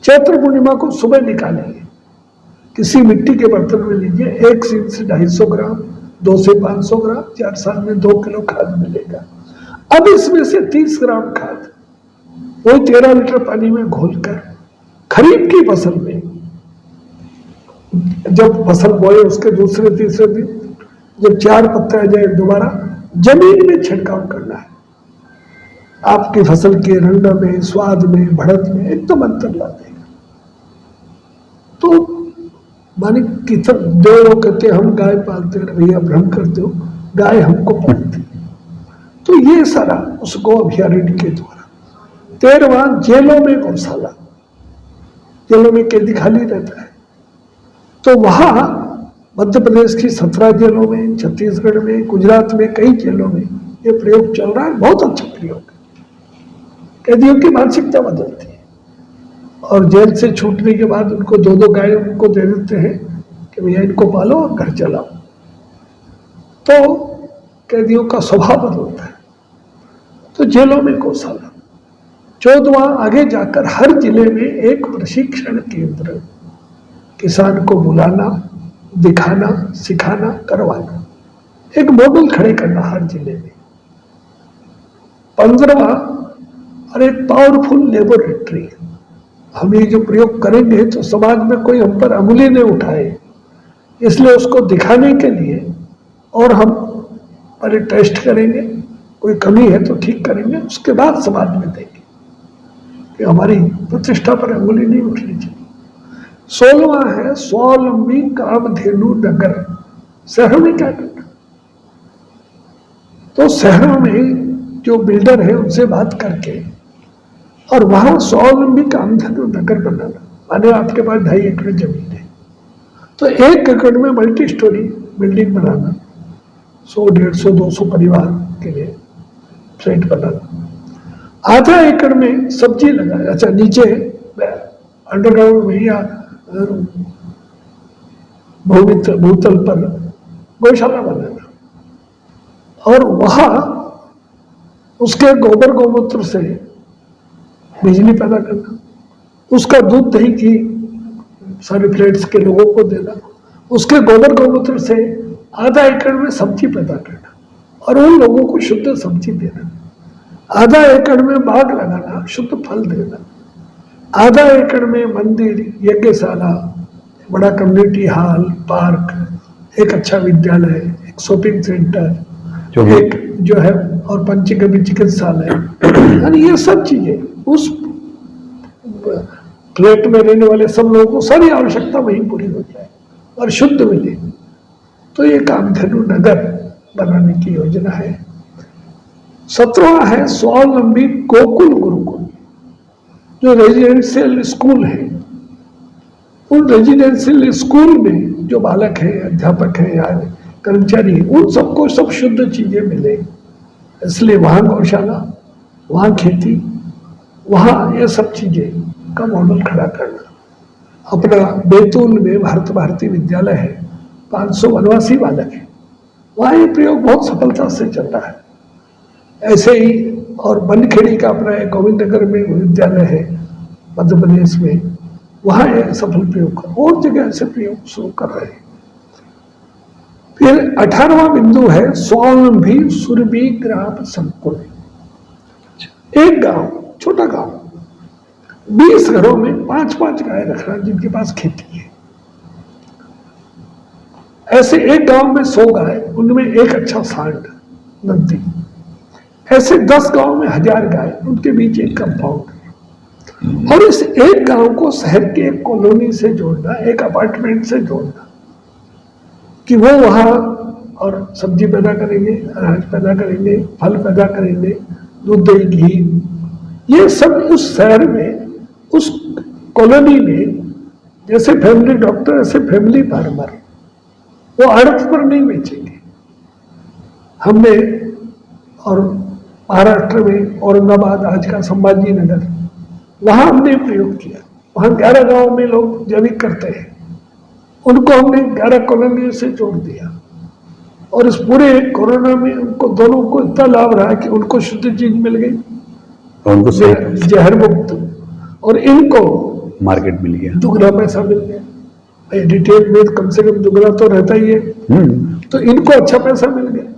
चैत्र पूर्णिमा को सुबह निकालेंगे, किसी मिट्टी के बर्तन में लीजिए, 1 सींग से 250 ग्राम, 2 से 500 ग्राम, 4 साल में 2 किलो खाद मिलेगा। अब इसमें से 30 ग्राम खाद वही 13 लीटर पानी में घोलकर खरीफ की फसल में, जब फसल बोए उसके दूसरे तीसरे दिन जब 4 पत्ते आ जाए, दोबारा जमीन में छिड़काव करना है। आपकी फसल के रंग में, स्वाद में, बढ़त में एकदम अंतर ला देगा। तो माने कितने दो लोग कहते हम गाय पालते हैं, भैया भ्रम करते हो, गाय हमको पालती है। तो ये सारा उस गौ अभ्यारण्य के द्वारा। 13वां जेलों में गौशाला, जेलों में कैदी खाली रहता है, तो वहां मध्य प्रदेश की 17 जेलों में, छत्तीसगढ़ में, गुजरात में कई जेलों में ये प्रयोग चल रहा है। बहुत अच्छा प्रयोग है, कैदियों की मानसिकता बदलती है, और जेल से छूटने के बाद उनको 2-2 गाय उनको दे देते हैं कि भैया इनको पालो और घर चलाओ, तो कैदियों का स्वभाव बदलता है। तो जेलों में गौशाला। 14वां आगे जाकर हर जिले में एक प्रशिक्षण केंद्र, किसान को बुलाना, दिखाना, सिखाना, करवाना, एक मॉडल खड़े करना हर जिले में। 15वां और एक पावरफुल लेबोरेटरी। हम ये जो प्रयोग करेंगे तो समाज में कोई हम पर अंगुली नहीं उठाए, इसलिए उसको दिखाने के लिए, और हम पहले टेस्ट करेंगे, कोई कमी है तो ठीक करेंगे, उसके बाद समाज में देंगे कि हमारी प्रतिष्ठा पर अंगुली नहीं उठनी चाहिए। 16वां है स्वावलंबी कामधेनु नगर। शहरों में क्या करना, तो शहरों में जो बिल्डर है उनसे बात करके और वहां स्वावलंबी कामधेनु नगर बनाना। माने आपके पास 2.5 एकड़ जमीन है, तो 1 एकड़ में मल्टी स्टोरी बिल्डिंग बनाना, 100, 150, 200 परिवार के लिए फ्लैट बनाना। आधा एकड़ में सब्जी लगाना, अच्छा नीचे अंडरग्राउंड में या भूतल पर गौशाला बनाना, और वहां उसके गोबर गोमूत्र से बिजली पैदा करना, उसका दूध दही की सारे फ्लैट्स के लोगों को देना, उसके गोबर गोमूत्र से आधा एकड़ में सब्जी पैदा करना, और उन लोगों को शुद्ध सब्जी देना, आधा एकड़ में बाग लगाना, शुद्ध फल देना, आधा एकड़ में मंदिर, यज्ञशाला, बड़ा कम्युनिटी हॉल, पार्क, एक अच्छा विद्यालय, एक शॉपिंग सेंटर, एक जो है और पंचगव्य चिकित्सालय, यानी ये सब चीजें उस फ्लैट में रहने वाले सब लोगों को सारी आवश्यकता वहीं पूरी हो जाए और शुद्ध मिले। तो ये कामधेनु नगर बनाने की योजना है। 17वां है स्वावलंबी गोकुल गुरुकुल, जो रेजिडेंशियल स्कूल है। उन रेजिडेंशियल स्कूल में जो बालक है, अध्यापक है या कर्मचारी है, उन सबको सब शुद्ध चीजें मिले, इसलिए वहां गौशाला, वहां खेती, वहां ये सब चीजें का मॉडल खड़ा करना। अपना बैतूल में भारत भारती विद्यालय है, 500 वनवासी बालक है, वहां ये प्रयोग बहुत सफलता से चल रहा है। ऐसे ही और बनखेड़ी का अपना एक गोविंद नगर में विद्यालय है मध्य प्रदेश में, वहां ये सफल प्रयोग कर, और जगह ऐसे प्रयोग शुरू कर रहे हैं। फिर 18वां बिंदु है स्वावलंबी सुरभि ग्राम संकुल। एक गांव, छोटा गांव, 20 घरों में 5-5 गाय रखना जिनके पास खेती है। ऐसे एक गांव में 100 गाय, उनमें एक अच्छा सांड नदी। ऐसे 10 गांव में 1000 गाय, उनके बीच एक कंपाउंड। और इस एक गांव को शहर के एक कॉलोनी से जोड़ना, एक अपार्टमेंट से जोड़ना, कि वो वहां और सब्जी पैदा करेंगे, अनाज पैदा करेंगे, फल पैदा करेंगे, दूध दही घी, ये सब उस शहर में, उस कॉलोनी में, जैसे फैमिली डॉक्टर ऐसे फैमिली फार्मर, वो आड़त पर नहीं बेचेंगे। हमने और महाराष्ट्र में औरंगाबाद, आज का संभाजी नगर, वहां हमने प्रयोग किया। वहां 11 गांव में लोग जैविक करते हैं, उनको हमने 11 कॉलोनियों से जोड़ दिया। और इस पूरे कोरोना में उनको दोनों को इतना लाभ रहा कि उनको शुद्ध चीज मिल गई, जहर मुक्त, और इनको मार्केट मिल गया, दुगना पैसा मिल गया। डिटेल में कम से कम दुगना तो रहता ही है, तो इनको अच्छा पैसा मिल गया।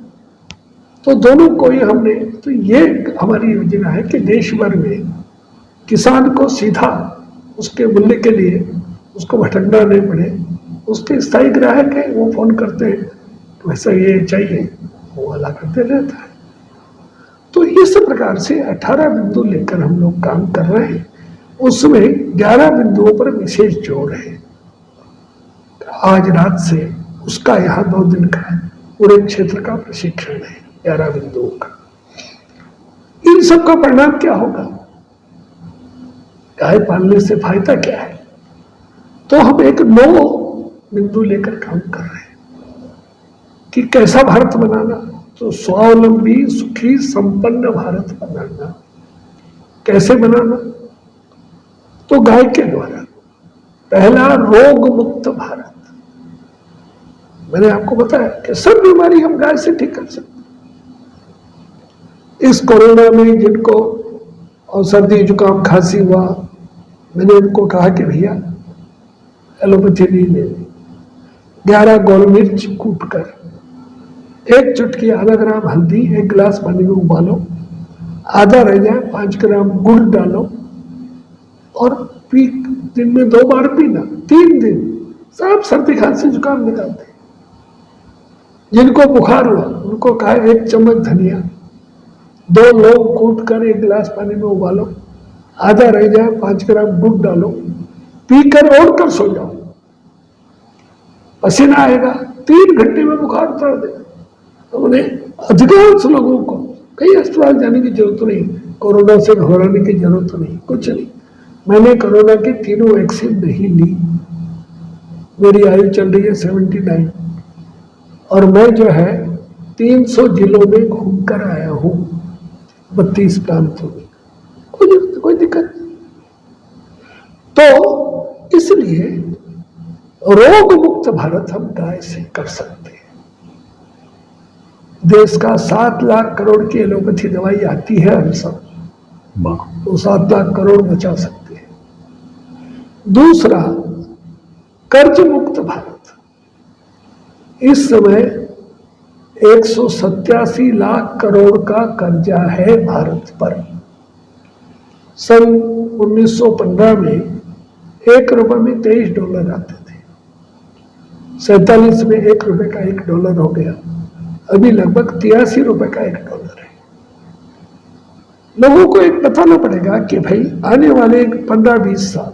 तो दोनों को ही हमने, तो ये हमारी योजना है कि देश भर में किसान को सीधा उसके मूल्य के लिए उसको भटकना नहीं पड़े। उसके स्थायी ग्राहक है, वो फोन करते हैं तो ऐसा ये चाहिए, वो वाला करते रहता है। तो इस प्रकार से 18 बिंदु लेकर हम लोग काम कर रहे हैं। उसमें 11 बिंदुओं पर विशेष जोर है। आज रात से उसका यहाँ 2 दिन का पूरे क्षेत्र का प्रशिक्षण है, 11 बिंदुओं का। इन सब का परिणाम क्या होगा, गाय पालने से फायदा क्या है, तो हम एक 9 बिंदु लेकर काम कर रहे हैं कि कैसा भारत बनाना। तो स्वावलंबी सुखी संपन्न भारत बनाना। कैसे बनाना, तो गाय के द्वारा। पहला, रोग मुक्त भारत। मैंने आपको बताया कि सब बीमारी हम गाय से ठीक कर सकते। इस कोरोना में जिनको और सर्दी जुकाम खांसी हुआ, मैंने उनको कहा कि भैया एलोपैथी नहीं लेनी। 11 गोल मिर्च कूट कर, 1 चुटकी आधा ग्राम हल्दी 1 गिलास पानी में उबालो, आधा रह जाए 5 ग्राम गुड़ डालो और दिन में 2 बार पीना, 3 दिन सब सर्दी खांसी जुकाम निकालते। जिनको बुखार हुआ उनको कहा 1 चम्मच धनिया, 2 लौंग कूट कर 1 गिलास पानी में उबालो, आधा रह जाए 5 ग्राम गुड़ डालो, पीकर और कर सो जाओ। पसीना आएगा, 3 घंटे में बुखार उतर देगा। तो उन्हें अधिकांश लोगों को कहीं अस्पताल जाने की जरूरत नहीं, कोरोना से घबराने की जरूरत नहीं, कुछ नहीं। मैंने कोरोना की 3 वैक्सीन नहीं ली। मेरी आयु चल रही है 79 और मैं जो है 300 जिलों में घूमकर आया हूं, 32 प्रांतों में, कोई दिक्कत नहीं। तो इसलिए रोग मुक्त भारत हम गाय से कर सकते हैं। देश का 7 लाख करोड़ की एलोपैथी दवाई आती है हम सब, तो 7 लाख करोड़ बचा सकते हैं। दूसरा, कर्ज मुक्त भारत। इस समय 187 लाख करोड़ का कर्जा है भारत पर। सन 1915 में $1 में $23 आते थे, 47 में $1 का $1 हो गया, अभी लगभग $83 का $1 है। लोगों को एक बताना पड़ेगा कि भाई आने वाले 15-20 साल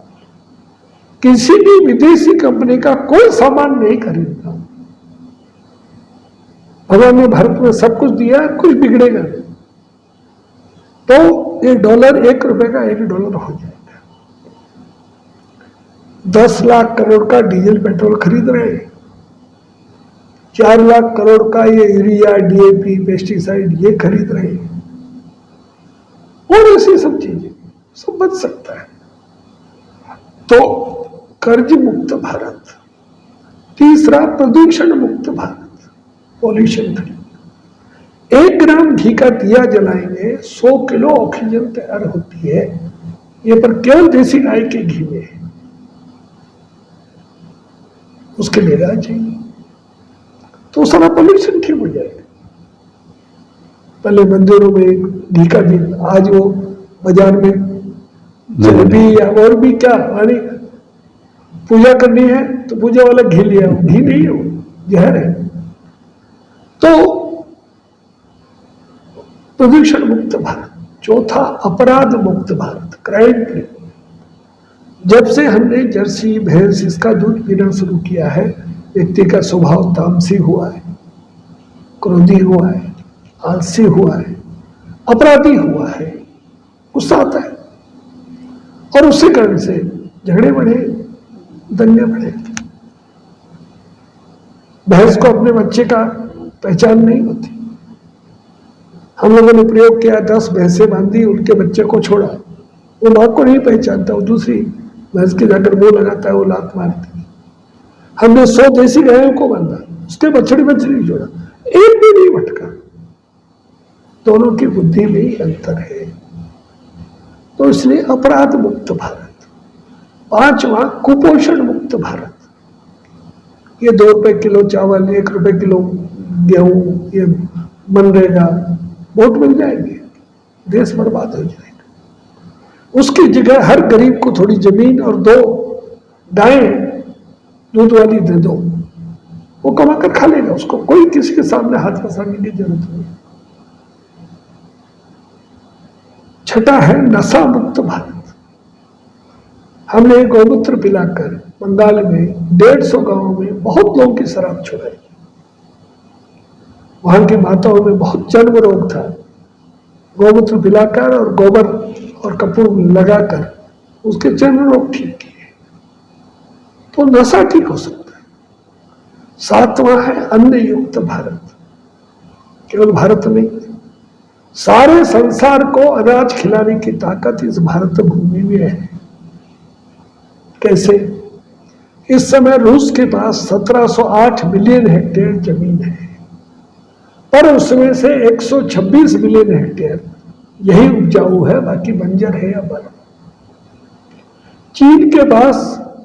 किसी भी विदेशी कंपनी का कोई सामान नहीं खरीदना। भगवान ने भारत में सब कुछ दिया, कुछ बिगड़ेगा नहीं, तो $1 $1 का $1 हो जाएगा। 10 लाख करोड़ का डीजल पेट्रोल खरीद रहे हैं, 4 लाख करोड़ का ये यूरिया DAP पेस्टिसाइड ये खरीद रहे हैं, और ऐसी सब चीजें सब बच सकता है। तो कर्ज मुक्त भारत। तीसरा, प्रदूषण मुक्त भारत, पॉल्यूशन फ्री। 1 ग्राम घी का दिया जलाएंगे 100 किलो ऑक्सीजन तैयार होती है, ये पर केवल देसी गाय के घी में है। उसके लिए राय चाहिए, तो सारा पॉल्यूशन ठीक हो जाएगा। पहले मंदिरों में घी का दिन, आज वो बाजार में जलेबी या और भी क्या, यानी पूजा करनी है तो पूजा वाला घी लिया, घी नहीं है, वो जहर है। तो प्रदूषण मुक्त भारत। चौथा, अपराध मुक्त भारत, क्राइम फ्री। जब से हमने जर्सी भैंस इसका दूध पीना शुरू किया है, व्यक्ति का स्वभाव तामसी हुआ है, क्रोधी हुआ है, आलसी हुआ है, अपराधी हुआ है, गुस्सा आता है, और उसी कारण से झगड़े बढ़े, दंगे बढ़े। भैंस को अपने बच्चे का पहचान नहीं होती। हम लोगों ने प्रयोग किया, 10 भैंसें बांधी, उनके बच्चे को छोड़ा, वो मां को नहीं पहचानता, वो दूसरी भैंस के जाकर मुंह लगाता है, वो लात मारती है। हमने 100 देसी गायों को बांधा, उसके बछड़ी नहीं छोड़ा, एक भी नहीं भटका। दोनों की बुद्धि में ही अंतर है, तो इसलिए अपराध मुक्त भारत। 5वां, कुपोषण मुक्त भारत। ये $2 किलो चावल, $1 किलो गेहूं, ये मनरेगा, वोट मिल जाएंगे, देश बर्बाद हो जाएगा। उसकी जगह हर गरीब को थोड़ी जमीन और 2 गायें दूध वाली दे दो, वो कमा कर खा लेगा, उसको कोई किसी के सामने हाथ फंसाने की जरूरत नहीं। छठा है नशा मुक्त भारत। हमने गौमूत्र पिलाकर बंगाल में 150 गांवों में बहुत लोगों की शराब छुड़ाई। वहां की माताओं में बहुत जन्म रोग था, गौमूत्र पिलाकर और गोबर और कपूर लगाकर उसके जन्म रोग ठीक किए, तो नशा ठीक हो सकता है। 7वां है अन्न युक्त भारत। केवल भारत नहीं, सारे संसार को अनाज खिलाने की ताकत इस भारत भूमि में है। कैसे? इस समय रूस के पास 1708 मिलियन हेक्टेयर जमीन है, पर उसमें से 126 मिलियन हेक्टेयर यही उपजाऊ है, बाकी बंजर है या बर्फ। चीन के पास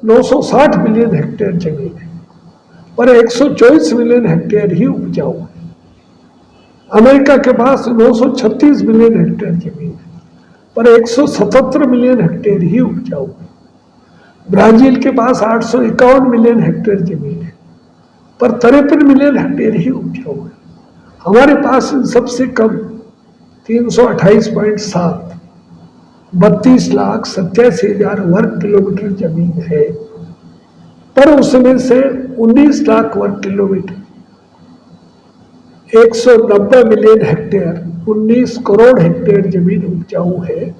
960 मिलियन हेक्टेयर जमीन है, पर 124 मिलियन हेक्टेयर ही उपजाऊ है। अमेरिका के पास 936 मिलियन हेक्टेयर जमीन है, पर 177 मिलियन हेक्टेयर ही उपजाऊ है। ब्राजील के पास 851 मिलियन हेक्टेयर जमीन है, पर 53 मिलियन हेक्टेयर ही उपजाऊ है। हमारे पास इन सबसे कम 328.7 32,87,000 वर्ग किलोमीटर जमीन है, पर उसमें से 19 लाख वर्ग kilometre 190 million hectare 19 crore hectare जमीन उपजाऊ है।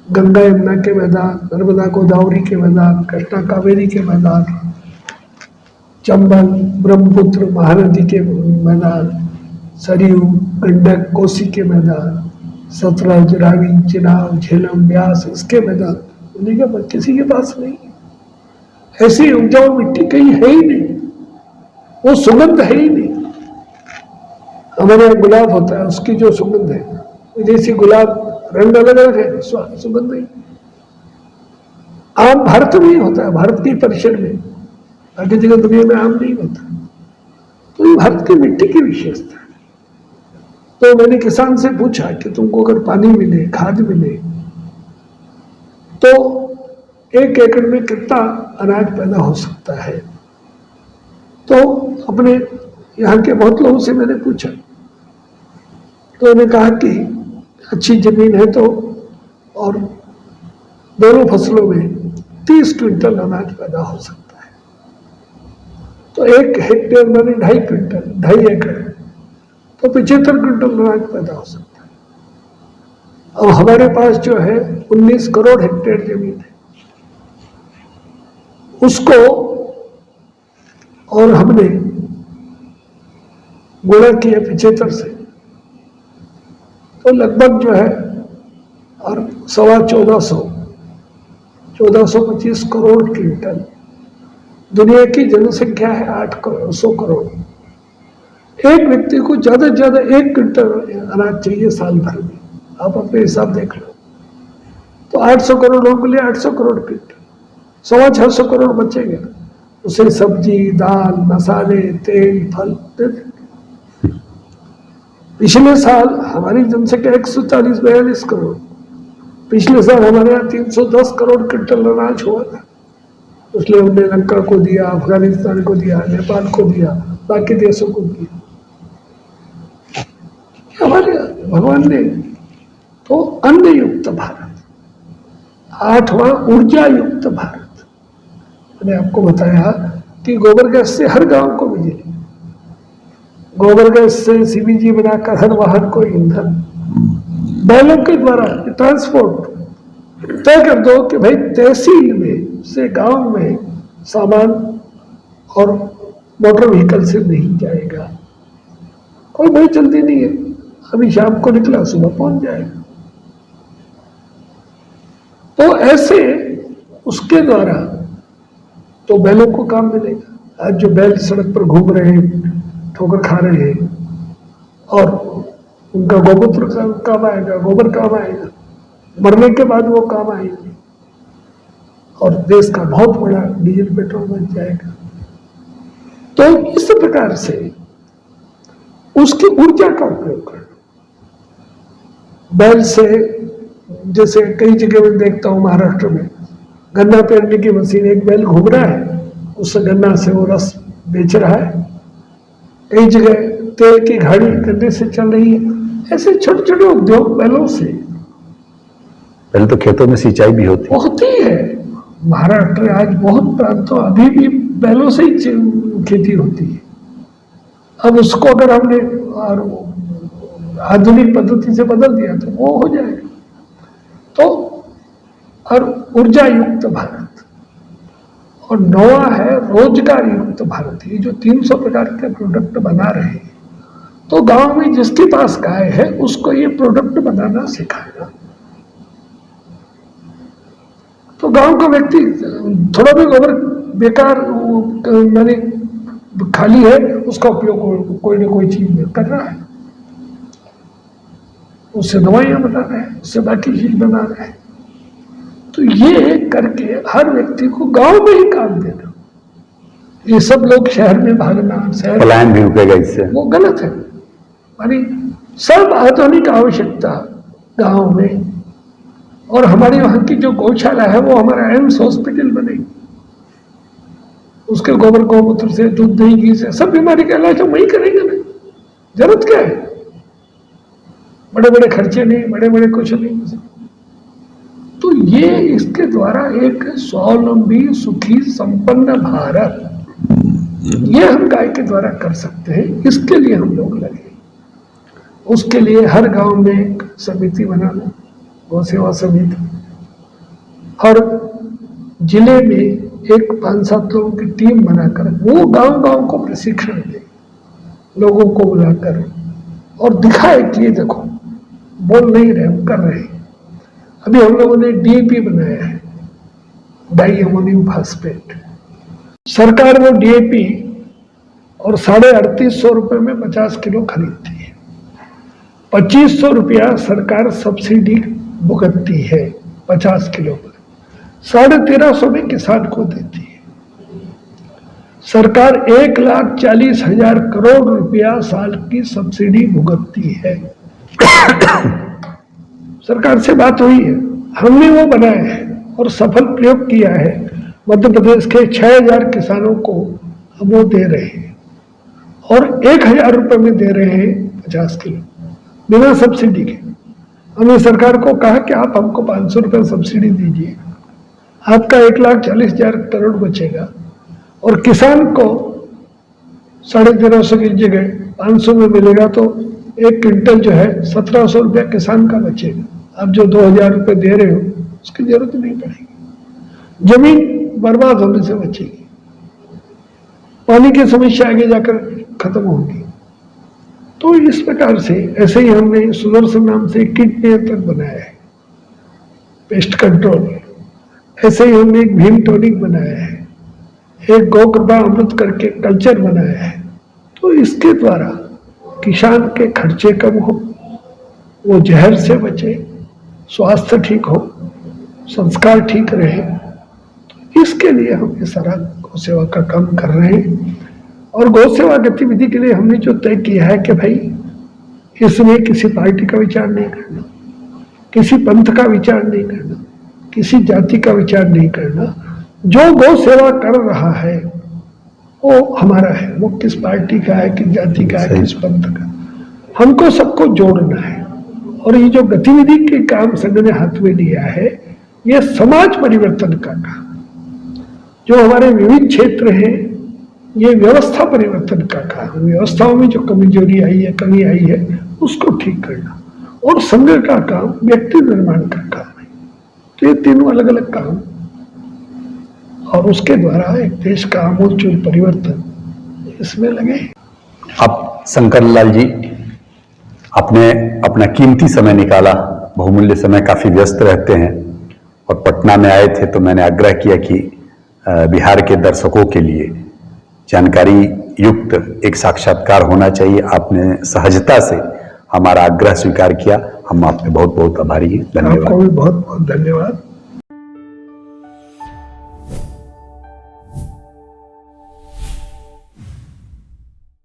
गंगा यमुना के मैदान, नर्मदा गोदावरी के मैदान, कृष्णा कावेरी के मैदान, चंबल ब्रह्मपुत्र महानदी के मैदान, सरयू गंडक कोसी के मैदान, सतलज रावी चिनाब झेलम ब्यास इसके मैदान, उन्हीं के किसी के पास नहीं। ऐसी उपजाऊ मिट्टी कहीं है ही नहीं, वो सुगंध है ही नहीं। हमारे यहाँ गुलाब होता है, उसकी जो सुगंध है, विदेशी गुलाब रंग अलग अलग है, सुगंध नहीं। आम भारत में ही होता है, भारत के परिसर में, बाकी जगह दुनिया में आम नहीं होता। तो ये भारत की मिट्टी की विशेषता है। तो मैंने किसान से पूछा कि तुमको अगर पानी मिले, खाद मिले, तो 1 एकड़ में कितना अनाज पैदा हो सकता है। तो अपने यहाँ के बहुत लोगों से मैंने पूछा, तो उन्होंने कहा कि अच्छी जमीन है तो और दोनों फसलों में 30 क्विंटल अनाज पैदा हो सकता है। तो 1 हेक्टेयर माने 2.5 क्विंटल, 2.5 एकड़, तो 75 क्विंटल अनाज पैदा हो सकता है। अब हमारे पास जो है 19 करोड़ हेक्टेयर जमीन है, उसको और हमने गुणा किया 75 से, तो लगभग जो है और 1425 करोड़ क्विंटल। दुनिया की जनसंख्या है 800 करोड़। एक व्यक्ति को ज्यादा से ज्यादा 1 क्विंटल अनाज चाहिए साल भर में। आप अपने हिसाब देख लो, तो 800 करोड़ लोगों के लिए 800 करोड़ क्विंटल, 650 करोड़ बचेगा। उसे सब्जी, दाल, मसाले, तेल, फल दे देंगे। पिछले साल हमारी जनसंख्या 140-42 करोड़, पिछले साल हमारे यहाँ 310 करोड़ क्विंटल अनाज हुआ था। इसलिए हमने लंका को दिया, अफगानिस्तान को दिया, नेपाल को दिया, बाकी देशों को दिया। हमारे भगवान ने तो अन्न युक्त भारत, 8वां ऊर्जा युक्त भारत। मैंने आपको बताया कि गोबर गैस से हर गांव को बिजली, गोबर गैस से सीबीजी बनाकर हर वाहन को ईंधन, बैलों के द्वारा ट्रांसपोर्ट। तय कर दो कि भाई तहसील में से गांव में सामान और मोटर व्हीकल से नहीं जाएगा, कोई बड़ी जल्दी नहीं है, अभी शाम को निकला सुबह पहुंच जाएगा। तो ऐसे उसके द्वारा तो बैलों को काम मिलेगा। आज जो बैल सड़क पर घूम रहे हैं, ठोकर खा रहे हैं, और उनका गोमूत्र काम आएगा, गोबर काम आएगा, मरने के बाद वो काम आएंगे, और देश का बहुत बड़ा डीजल पेट्रोल बच जाएगा। तो इस प्रकार से उसकी ऊर्जा का उपयोग करना। बैल से, जैसे कई जगह में देखता हूं महाराष्ट्र में, गन्ना पेरने की मशीन, एक बैल घूम रहा है, उस गन्ना से वो रस बेच रहा है। कई जगह तेल की गाड़ी गन्ने से चल रही है। ऐसे छोटे छोटे उद्योग बैलों से। पहले तो खेतों में सिंचाई भी होती है। महाराष्ट्र आज बहुत प्रांतों अभी भी बैलों से ही खेती होती है। अब उसको अगर हमने आधुनिक पद्धति से बदल दिया तो वो हो जाएगा। तो और ऊर्जा युक्त भारत, और 9वां है रोजगार युक्त भारत। ये जो 300 प्रकार के प्रोडक्ट बना रहे हैं, तो गांव में जिसके पास गाय है उसको ये प्रोडक्ट बनाना सिखाएगा। तो गांव का व्यक्ति थोड़ा भी गोबर बेकार माने खाली है, उसका उपयोग कोई ना कोई चीज में कर रहा है, उससे दवाइयां बना रहे हैं, उससे बाकी चीज बना रहे हैं। तो ये करके हर व्यक्ति को गांव में ही काम देना। ये सब लोग शहर में भागना, पलायन भी रुकेगा इससे, वो गलत है। मानी सब आधुनिक आवश्यकता गांव में, और हमारी वहां की जो गौशाला है वो हमारा एम्स हॉस्पिटल बनेगी। उसके गोबर गोमूत्र से, दूध दही घी से सब बीमारी का इलाज हम वही करेंगे ना। जरूरत क्या है? बड़े बड़े खर्चे नहीं, बड़े बड़े कुछ नहीं। तो ये इसके द्वारा एक स्वावलंबी, सुखी, संपन्न भारत, ये हम गाय के द्वारा कर सकते हैं। इसके लिए हम लोग लगे। उसके लिए हर गांव में एक समिति बनाना, गौ सेवा समिति, हर जिले में एक 5-7 लोगों की टीम बनाकर वो गांव गांव को प्रशिक्षण दे, लोगों को बुलाकर और दिखाए कि ये देखो, बोल नहीं रहे, हम कर रहे हैं। अभी हम लोगों ने डीएपी बनाया है, डाई अमोनियम फास्फेट। सरकार वो डीएपी और 3850 रुपये में 50 किलो खरीदती है। 2500 रुपया सरकार सब्सिडी भुगतती है 50 किलो पर, 1350 में किसान को देती है। सरकार 1,40,000 करोड़ रुपया साल की सब्सिडी भुगतती है। सरकार से बात हुई है, हमने वो बनाया है और सफल प्रयोग किया है। मध्य प्रदेश के 6,000 किसानों को हम वो दे रहे हैं और 1,000 रुपये में दे रहे हैं 50 किलो बिना सब्सिडी के। हमने सरकार को कहा कि आप हमको 500 रुपये सब्सिडी दीजिए, आपका 1,40,000 करोड़ बचेगा और किसान को 1350 की जगह 500 में मिलेगा, तो 1 क्विंटल जो है 1,700 रुपया किसान का बचेगा। आप जो 2,000 रुपये दे रहे हो उसकी जरूरत नहीं पड़ेगी, जमीन बर्बाद होने से बचेगी, पानी की समस्या आगे जाकर खत्म होगी। तो इस प्रकार से ऐसे ही हमने सुदर्शन नाम से कीट नियंत्रण बनाया है, पेस्ट कंट्रोल। ऐसे ही हमने एक भीम टॉनिक बनाया है, एक गौ कृपा अमृत करके कल्चर बनाया है। तो इसके द्वारा किसान के खर्चे कम हो, वो जहर से बचे, स्वास्थ्य ठीक हो, संस्कार ठीक रहे। तो इसके लिए हम ये सारा गौ सेवा का काम कर रहे हैं। और गौ सेवा गतिविधि के लिए हमने जो तय किया है कि भाई इसमें किसी पार्टी का विचार नहीं करना, किसी पंथ का विचार नहीं करना, किसी जाति का विचार नहीं करना। जो गौ सेवा कर रहा है वो हमारा है, वो किस पार्टी का है, किस जाति का है, किस पंथ का, हमको सबको जोड़ना है। और ये जो गतिविधि के काम संघ ने हाथ में लिया है, ये समाज परिवर्तन का काम, जो हमारे विविध क्षेत्र हैं, ये व्यवस्था परिवर्तन का काम, व्यवस्थाओं में जो कमजोरी आई है, कमी आई है, उसको ठीक करना। और संघ का काम व्यक्ति निर्माण का काम है। तो ये तीनों अलग अलग काम, और उसके द्वारा एक देश का आमूलचूल परिवर्तन इसमें लगे। अब शंकर लाल जी, आपने अपना कीमती समय निकाला, बहुमूल्य समय, काफी व्यस्त रहते हैं और पटना में आए थे, तो मैंने आग्रह किया कि बिहार के दर्शकों के लिए जानकारी युक्त एक साक्षात्कार होना चाहिए। आपने सहजता से हमारा आग्रह स्वीकार किया, हम आपके बहुत बहुत आभारी हैं। धन्यवाद। आपको भी बहुत बहुत धन्यवाद।